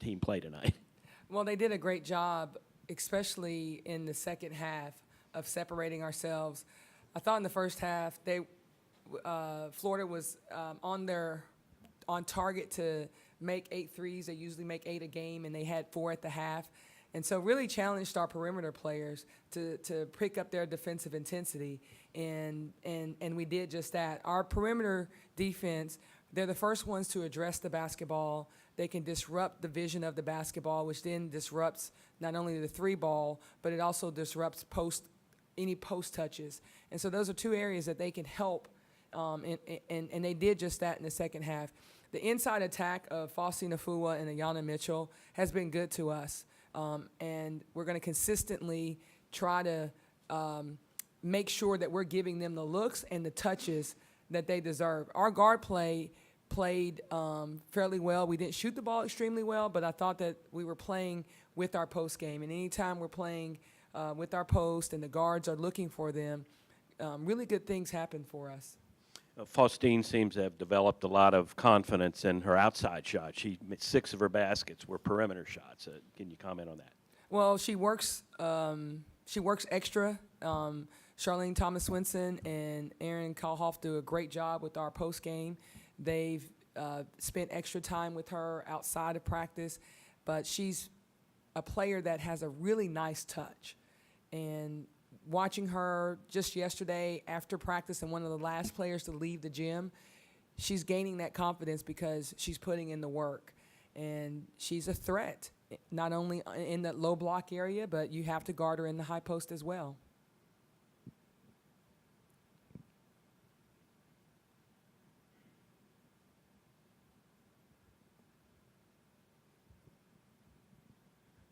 team play tonight. Well, they did a great job, especially in the second half, of separating ourselves. I thought in the first half, Florida was on target to make 8 threes. They usually make 8 a game, and they had 4 at the half. And so really challenged our perimeter players to pick up their defensive intensity, and we did just that. Our perimeter defense, they're the first ones to address the basketball. They can disrupt the vision of the basketball, which then disrupts not only the 3 ball, but it also disrupts any post touches. And so those are 2 areas that they can help, and they did just that in the second half. The inside attack of Faustine Aifuwa and Ayanna Mitchell has been good to us, and we're going to consistently try to make sure that we're giving them the looks and the touches that they deserve. Our guard play played fairly well. We didn't shoot the ball extremely well, but I thought that we were playing with our post game. And anytime we're playing with our post and the guards are looking for them, really good things happen for us. Faustine seems to have developed a lot of confidence in her outside shot. 6 of her baskets were perimeter shots. Can you comment on that? Well, she works extra. Charlene Thomas-Swinson and Erin Kalhoff do a great job with our post game. They've spent extra time with her outside of practice, but she's a player that has a really nice touch. And watching her just yesterday after practice and one of the last players to leave the gym, she's gaining that confidence because she's putting in the work. And she's a threat, not only in the low block area, but you have to guard her in the high post as well.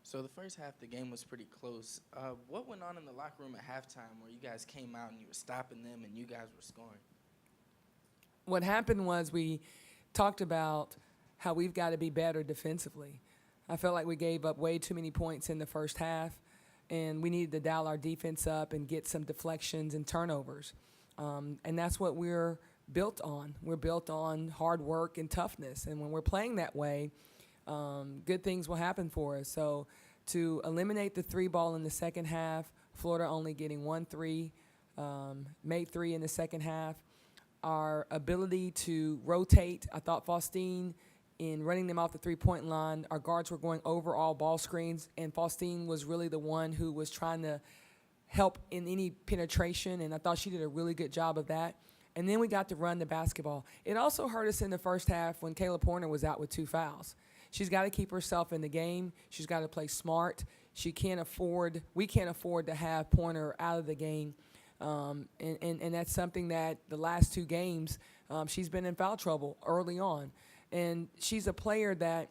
So the first half of the game was pretty close. What went on in the locker room at halftime where you guys came out and you were stopping them and you guys were scoring? What happened was we talked about how we've got to be better defensively. I felt like we gave up way too many points in the first half, and we needed to dial our defense up and get some deflections and turnovers. And that's what we're built on. We're built on hard work and toughness. And when we're playing that way, good things will happen for us. So to eliminate the 3 ball in the second half, Florida only getting 1 3, made 3 in the second half. Our ability to rotate, I thought Faustine, in running them off the 3-point line, our guards were going over all ball screens, and Faustine was really the one who was trying to help in any penetration, and I thought she did a really good job of that. And then we got to run the basketball. It also hurt us in the first half when Kayla Porter was out with 2 fouls. She's got to keep herself in the game. She's got to play smart. We can't afford to have Pointer out of the game. And that's something that the last 2 games, she's been in foul trouble early on. And she's a player that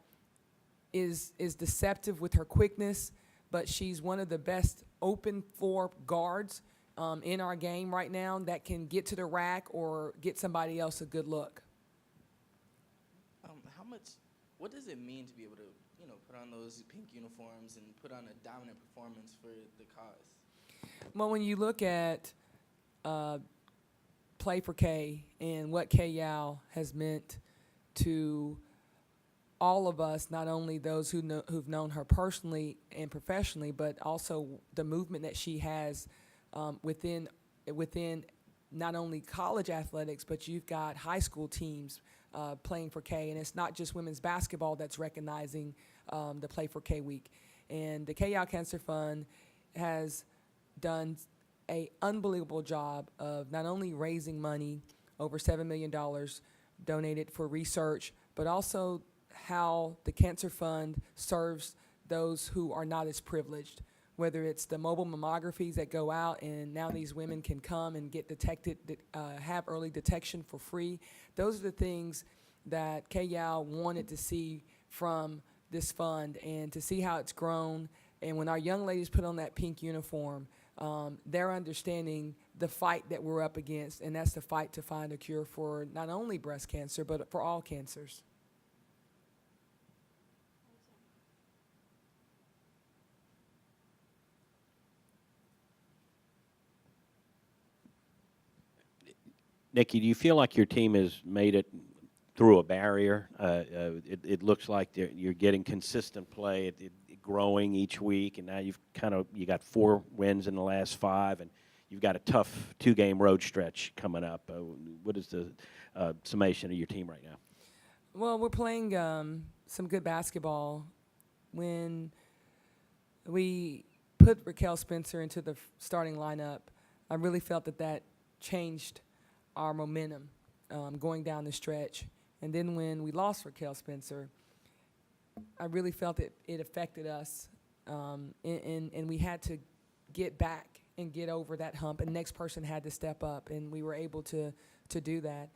is deceptive with her quickness, but she's one of the best open floor guards in our game right now that can get to the rack or get somebody else a good look. What does it mean to be able to, put on those pink uniforms and put on a dominant performance for the cause? Well, when you look at Play for Kay and what Kay Yao has meant to all of us, not only those who've known her personally and professionally, but also the movement that she has within not only college athletics, but you've got high school teams playing for Kay, and it's not just women's basketball that's recognizing the Play for Kay week. And the Kay Yao Cancer Fund has done an unbelievable job of not only raising money, over $7 million donated for research, but also how the Cancer Fund serves those who are not as privileged, whether it's the mobile mammographies that go out and now these women can come and get detected, have early detection for free. Those are the things that Kay Yao wanted to see from this fund and to see how it's grown. And when our young ladies put on that pink uniform, they're understanding the fight that we're up against, and that's the fight to find a cure for not only breast cancer, but for all cancers. Nikki, do you feel like your team has made it through a barrier. It looks like you're getting consistent play, it growing each week, and now you got 4 wins in the last 5, and you've got a tough 2-game road stretch coming up. What is the summation of your team right now? Well, we're playing some good basketball. When we put Raquel Spencer into the starting lineup, I really felt that changed our momentum going down the stretch. And then when we lost Raquel Spencer, I really felt it affected us, and we had to get back and get over that hump, and the next person had to step up, and we were able to do that.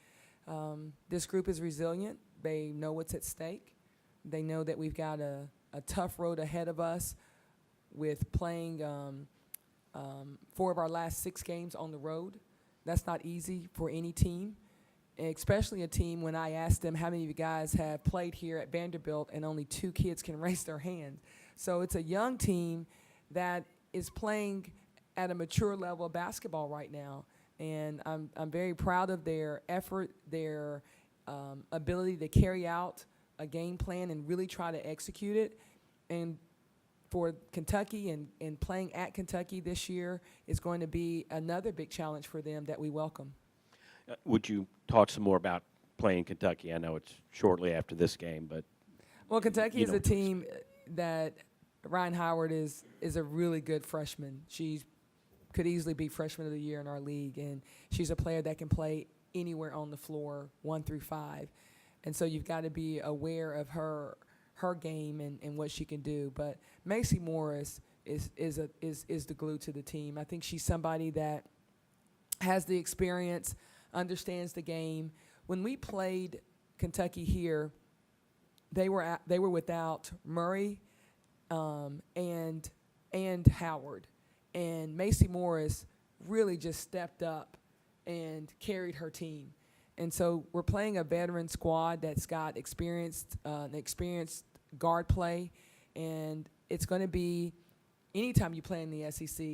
This group is resilient. They know what's at stake. They know that we've got a tough road ahead of us with playing 4 of our last 6 games on the road. That's not easy for any team, especially a team when I asked them how many of you guys have played here at Vanderbilt, and only 2 kids can raise their hand. So it's a young team that is playing at a mature level of basketball right now. And I'm very proud of their effort, their ability to carry out a game plan and really try to execute it. And for Kentucky and playing at Kentucky this year is going to be another big challenge for them that we welcome. Would you talk some more about playing Kentucky? I know it's shortly after this game, but Well, Kentucky is a team that Ryan Howard is a really good freshman. She could easily be freshman of the year in our league, and she's a player that can play anywhere on the floor, 1 through 5. And so you've got to be aware of her game and what she can do. But Macy Morris is the glue to the team. I think she's somebody that has the experience, understands the game. When we played Kentucky here, they were without Murray and Howard, and Macy Morris really just stepped up and carried her team. And so we're playing a veteran squad that's got experienced guard play, and it's going to be anytime you play in the SEC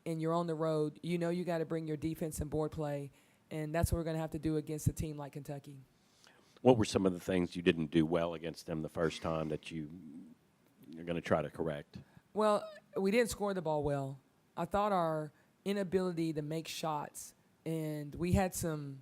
and you're on the road, you know you got to bring your defense and board play, and that's what we're going to have to do against a team like Kentucky. what were some of the things you didn't do well against them the first time that you're going to try to correct? Well, we didn't score the ball well. I thought our inability to make shots, and we had some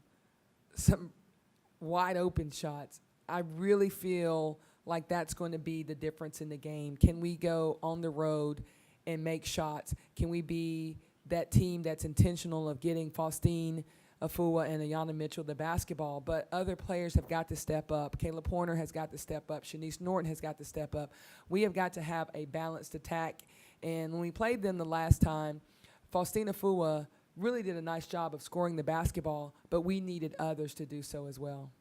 wide open shots. I really feel like that's going to be the difference in the game. Can we go on the road and make shots? Can we be that team that's intentional of getting Faustine Aifuwa and Ayanna Mitchell the basketball? But other players have got to step up. Kayla Pointer has got to step up. Shanice Norton has got to step up. We have got to have a balanced attack. And when we played them the last time, Faustine Aifuwa really did a nice job of scoring the basketball, but we needed others to do so as well.